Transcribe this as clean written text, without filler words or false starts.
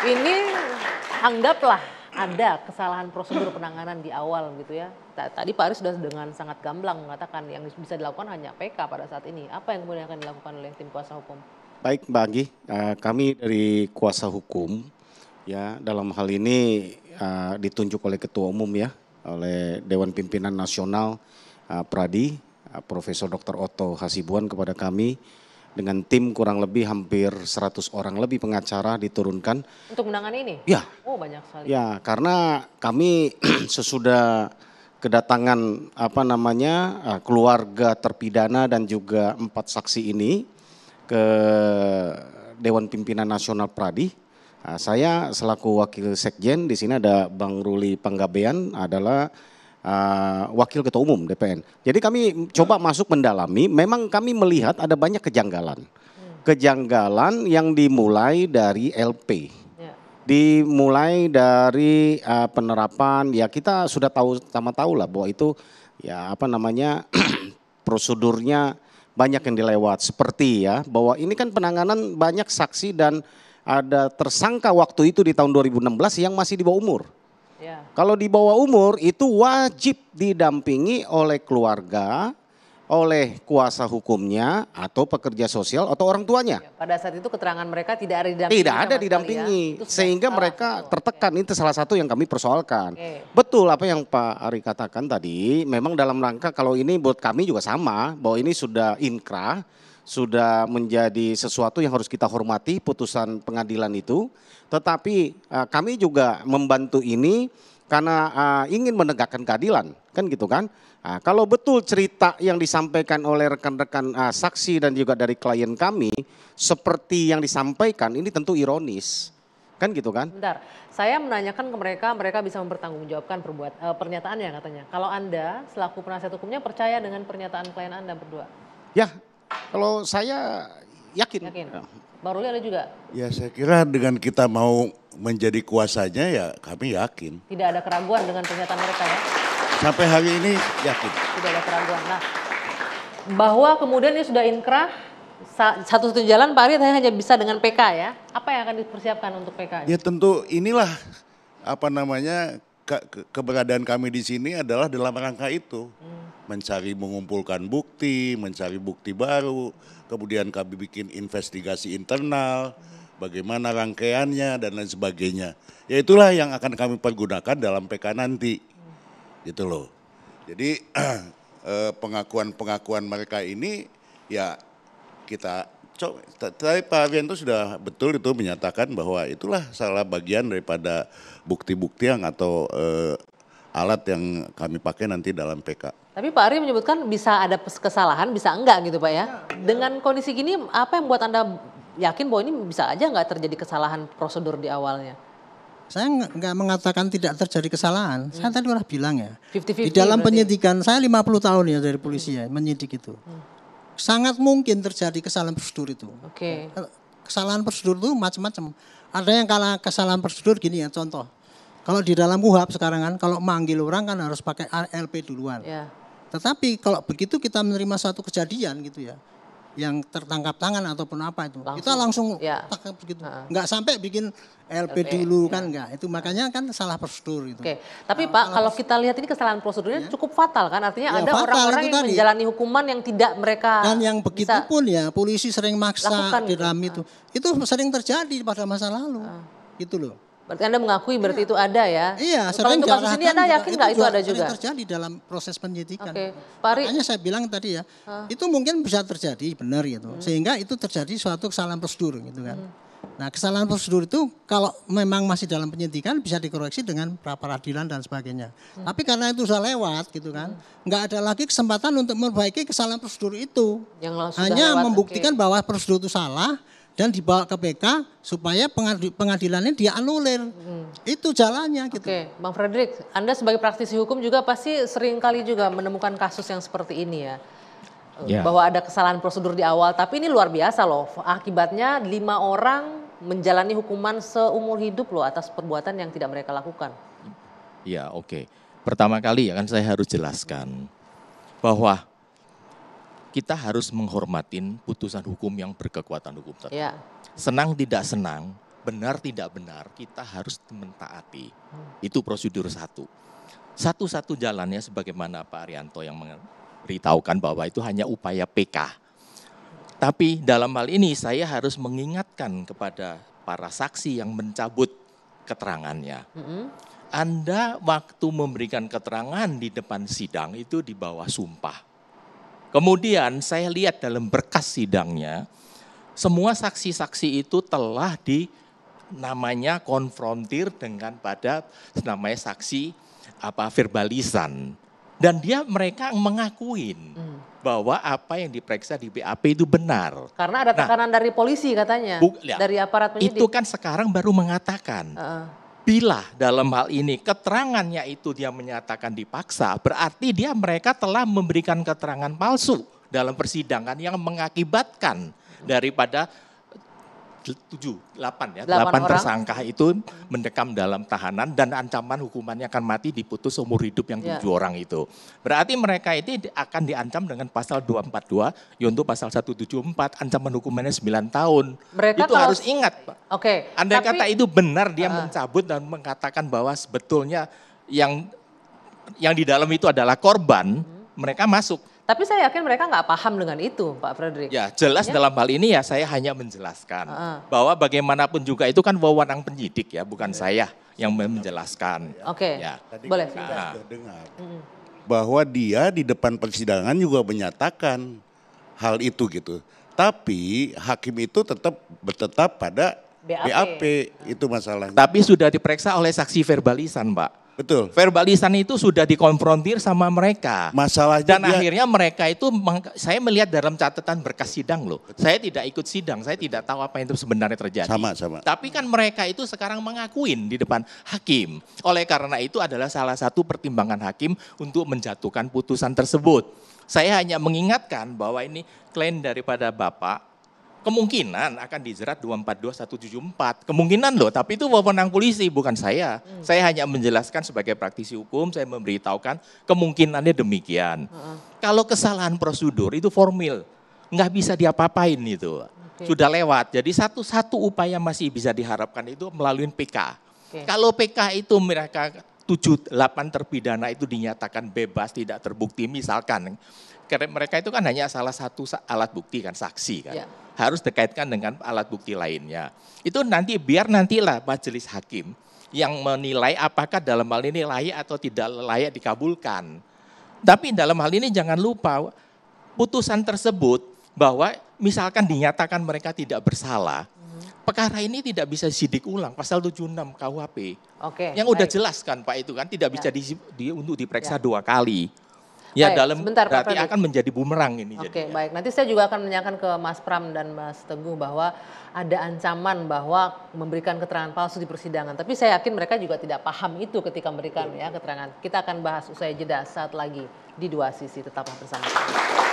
Ini anggaplah ada kesalahan prosedur penanganan di awal gitu ya. Tadi Pak Aris sudah dengan sangat gamblang mengatakan yang bisa dilakukan hanya PK pada saat ini. Apa yang kemudian akan dilakukan oleh tim kuasa hukum? Baik Mbak Anggi, kami dari kuasa hukum ya dalam hal ini ditunjuk oleh Ketua Umum ya, oleh Dewan Pimpinan Nasional Pradi, Profesor Dr. Otto Hasibuan kepada kami dengan tim kurang lebih hampir 100 orang lebih pengacara diturunkan. Untuk menangani ini? Ya. Oh banyak sekali. Ya karena kami sesudah kedatangan keluarga terpidana dan juga 4 saksi ini ke Dewan Pimpinan Nasional Pradi. Saya selaku Wakil Sekjen, di sini ada Bang Ruli Panggabean adalah Wakil Ketua Umum DPN. Jadi kami coba masuk mendalami, memang kami melihat ada banyak kejanggalan. Kejanggalan yang dimulai dari LP. Dimulai dari penerapan, ya kita sudah tahu lah bahwa itu ya prosedurnya banyak yang dilewat. Seperti ya bahwa ini kan penanganan banyak saksi dan ada tersangka waktu itu di tahun 2016 yang masih di bawah umur. Ya. Kalau di bawah umur itu wajib didampingi oleh keluarga, oleh kuasa hukumnya atau pekerja sosial atau orang tuanya. Ya, pada saat itu keterangan mereka tidak ada didampingi. Tidak ada didampingi, ya. Sehingga mereka tertekan. Itu salah satu yang kami persoalkan. Betul apa yang Pak Ari katakan tadi, memang dalam rangka kalau ini buat kami juga sama, bahwa ini sudah inkrah, sudah menjadi sesuatu yang harus kita hormati putusan pengadilan itu. Tetapi kami juga membantu ini karena ingin menegakkan keadilan, kan gitu kan. Kalau betul cerita yang disampaikan oleh rekan-rekan saksi dan juga dari klien kami seperti yang disampaikan, ini tentu ironis, kan gitu kan. Bentar, saya menanyakan ke mereka, mereka bisa mempertanggungjawabkan pernyataannya katanya. Kalau Anda selaku penasihat hukumnya percaya dengan pernyataan klien Anda berdua? Ya, kalau saya yakin. Bang Ruli ada juga? Ya saya kira dengan kita mau menjadi kuasanya ya kami yakin. Tidak ada keraguan dengan pernyataan mereka ya? Sampai hari ini yakin. Tidak ada keraguan. Nah, bahwa kemudian ini sudah inkrah, satu-satunya jalan Pak Ari hanya bisa dengan PK ya. Apa yang akan dipersiapkan untuk PK? Ya tentu inilah keberadaan kami di sini adalah dalam rangka itu. Mencari mengumpulkan bukti, mencari bukti baru, kemudian kami bikin investigasi internal, bagaimana rangkaiannya dan lain sebagainya. Ya itulah yang akan kami pergunakan dalam PK nanti. Gitu loh. Jadi pengakuan mereka ini ya kita coba. Tapi Pak Arianto sudah betul itu menyatakan bahwa itulah salah bagian daripada bukti-bukti yang atau alat yang kami pakai nanti dalam PK. Tapi Pak Ari menyebutkan bisa ada kesalahan, bisa enggak gitu Pak ya. Dengan kondisi gini apa yang membuat Anda yakin bahwa ini bisa aja enggak terjadi kesalahan prosedur di awalnya? Saya nggak mengatakan tidak terjadi kesalahan. Saya tadi udah bilang ya. 50-50 di dalam berarti. Penyidikan, saya 50 tahun ya dari polisi ya, menyidik itu. Sangat mungkin terjadi kesalahan prosedur itu. Kesalahan prosedur itu macam-macam. Ada yang kesalahan prosedur gini ya, contoh. Kalau di dalam KUHP sekarang kan, kalau manggil orang kan harus pakai LP duluan. Ya. Tetapi kalau begitu kita menerima suatu kejadian gitu ya, yang tertangkap tangan ataupun apa itu, kita langsung tangkap begitu. Nggak sampai bikin LP dulu kan enggak. Itu makanya kan salah prosedur itu. Tapi Pak, kalau kita lihat ini kesalahan prosedurnya cukup fatal kan? Artinya ada orang-orang yang menjalani hukuman yang tidak mereka dan yang begitu pun ya polisi sering maksa di dalam itu. Itu sering terjadi pada masa lalu. Gitu loh. Berarti Anda mengakui berarti itu ada ya? Iya, kalau untuk kasus ini Anda yakin nggak itu ada juga? Terjadi dalam proses penyidikan. Pak Makanya saya bilang tadi ya, itu mungkin bisa terjadi benar gitu. Sehingga itu terjadi suatu kesalahan prosedur gitu kan. Nah kesalahan prosedur itu kalau memang masih dalam penyidikan bisa dikoreksi dengan pra peradilan dan sebagainya. Tapi karena itu sudah lewat gitu kan, nggak ada lagi kesempatan untuk memperbaiki kesalahan prosedur itu. Hanya membuktikan bahwa prosedur itu salah dan dibawa ke PK supaya pengadilannya dia anulir. Itu jalannya gitu. Bang Frederick, Anda sebagai praktisi hukum juga pasti sering kali juga menemukan kasus yang seperti ini ya. Bahwa ada kesalahan prosedur di awal, tapi ini luar biasa loh. Akibatnya 5 orang menjalani hukuman seumur hidup loh atas perbuatan yang tidak mereka lakukan. Ya Pertama kali ya kan saya harus jelaskan bahwa kita harus menghormatin putusan hukum yang berkekuatan hukum. Senang tidak senang, benar tidak benar, kita harus mentaati. Itu prosedur satu. Satu-satu jalannya sebagaimana Pak Arianto yang memberitahukan bahwa itu hanya upaya PK. Tapi dalam hal ini saya harus mengingatkan kepada para saksi yang mencabut keterangannya. Anda waktu memberikan keterangan di depan sidang itu di bawah sumpah. Kemudian saya lihat dalam berkas sidangnya, semua saksi-saksi itu telah namanya konfrontir dengan pada namanya saksi verbalisan, dan mereka mengakuin bahwa apa yang diperiksa di BAP itu benar. Karena ada tekanan dari polisi katanya, dari aparat penyidik. Itu kan sekarang baru mengatakan. Bila dalam hal ini keterangannya itu dia menyatakan dipaksa, berarti mereka telah memberikan keterangan palsu dalam persidangan yang mengakibatkan daripada 8 tersangka itu mendekam dalam tahanan dan ancaman hukumannya akan mati diputus seumur hidup yang 7 orang itu. Berarti mereka itu akan diancam dengan pasal 242 yaitu pasal 174 ancaman hukumannya 9 tahun. Mereka itu harus ingat, Pak. Oke. Andai kata itu benar dia mencabut dan mengatakan bahwa sebetulnya yang di dalam itu adalah korban, mereka masuk. Tapi saya yakin mereka nggak paham dengan itu, Pak Frederick. Ya, jelas dalam hal ini ya saya hanya menjelaskan bahwa bagaimanapun juga itu kan wewenang penyidik ya, bukan saya yang menjelaskan. Oke, ya. Boleh. Kita sudah dengar bahwa dia di depan persidangan juga menyatakan hal itu gitu. Tapi hakim itu tetap pada BAP. Itu masalahnya. Tapi sudah diperiksa oleh saksi verbalisan, Pak. Betul. Verbalisan itu sudah dikonfrontir sama mereka. Masalahnya dan akhirnya mereka itu, saya melihat dalam catatan berkas sidang loh. Betul. Saya tidak ikut sidang, saya tidak tahu apa yang itu sebenarnya terjadi. Sama. Tapi kan mereka itu sekarang mengakuin di depan hakim. Oleh karena itu adalah salah satu pertimbangan hakim untuk menjatuhkan putusan tersebut. Saya hanya mengingatkan bahwa ini klaim daripada Bapak, kemungkinan akan dijerat 242-174. Kemungkinan loh, tapi itu wewenang polisi, bukan saya. Saya hanya menjelaskan sebagai praktisi hukum, saya memberitahukan kemungkinannya demikian. Kalau kesalahan prosedur itu formil, nggak bisa diapa-apain itu. Sudah lewat, jadi satu-satu upaya masih bisa diharapkan itu melalui PK. Kalau PK itu mereka 7-8 terpidana itu dinyatakan bebas, tidak terbukti misalkan. Karena mereka itu kan hanya salah satu alat bukti kan, saksi kan. Harus dikaitkan dengan alat bukti lainnya. Itu nantilah majelis hakim yang menilai apakah dalam hal ini layak atau tidak layak dikabulkan. Tapi dalam hal ini jangan lupa putusan tersebut bahwa misalkan dinyatakan mereka tidak bersalah, perkara ini tidak bisa disidik ulang pasal 76 KUHP. Yang udah jelas kan Pak itu kan tidak bisa untuk diperiksa 2 kali. Ya berarti akan menjadi bumerang ini. Baik. Nanti saya juga akan menanyakan ke Mas Pram dan Mas Teguh bahwa ada ancaman bahwa memberikan keterangan palsu di persidangan. Tapi saya yakin mereka juga tidak paham itu ketika memberikan keterangan. Kita akan bahas usai jeda saat lagi di Dua Sisi. Tetaplah bersama kami.